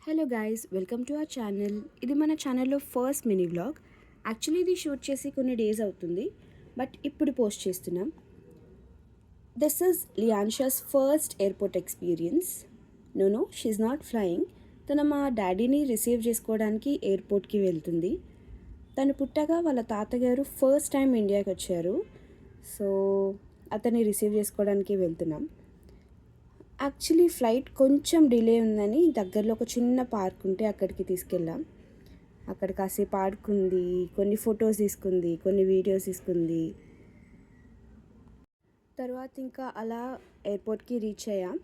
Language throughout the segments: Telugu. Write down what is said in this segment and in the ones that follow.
Hello guys, welcome to our channel. ఇది మన ఛానల్లో ఫస్ట్ మినీ వ్లాగ్. యాక్చువల్లీ ఇది షూట్ చేసి కొన్ని డేస్ అవుతుంది, బట్ ఇప్పుడు పోస్ట్ చేస్తున్నాం. దిస్ ఈజ్ లియాన్షాస్ first airport experience. No she's not flying. తన మా డాడీని రిసీవ్ చేసుకోవడానికి ఎయిర్పోర్ట్కి వెళ్తుంది. తను పుట్టగా వాళ్ళ తాతగారు ఫస్ట్ టైం ఇండియాకి వచ్చారు. సో అతన్ని రిసీవ్ చేసుకోవడానికి వెళ్తున్నాం. యాక్చువల్లీ ఫ్లైట్ కొంచెం డిలే ఉందని దగ్గరలో ఒక చిన్న పార్క్ ఉంటే అక్కడికి తీసుకెళ్ళాం. అక్కడ కాసేపు ఆడుకుంది, కొన్ని ఫొటోస్ తీసుకుంది, కొన్ని వీడియోస్ తీసుకుంది. తర్వాత ఇంకా అలా ఎయిర్పోర్ట్కి రీచ్ అయ్యాం.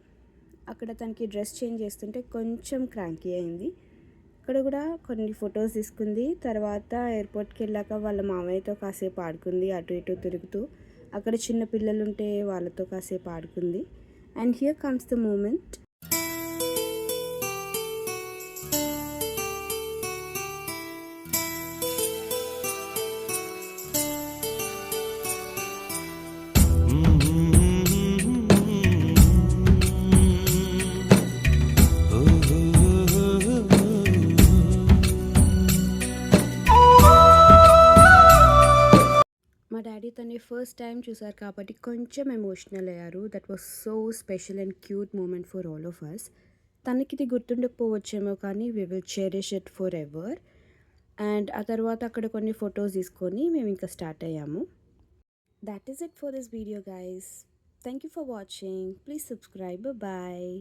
అక్కడ తనకి డ్రెస్ చేంజ్ చేస్తుంటే కొంచెం క్రాంకీ అయింది. అక్కడ కూడా కొన్ని ఫొటోస్ తీసుకుంది. తర్వాత ఎయిర్పోర్ట్కి వెళ్ళాక వాళ్ళ మామయ్యతో కాసేపు ఆడుకుంది, అటు ఇటు తిరుగుతూ. అక్కడ చిన్న పిల్లలు ఉంటే వాళ్ళతో కాసేపు ఆడుకుంది. And here comes the moment. మా డాడీ తన్ని ఫస్ట్ టైం చూసారు కాబట్టి కొంచెం ఎమోషనల్ అయ్యారు. That was so special and cute moment for all of us. తనకి ఇది గుర్తుండకపోవచ్చేమో కానీ we will cherish it forever. And ఆ తర్వాత అక్కడ కొన్ని ఫొటోస్ తీసుకొని మేము ఇంకా స్టార్ట్ అయ్యాము. That is it for this video guys. Thank you for watching. Please subscribe. Bye.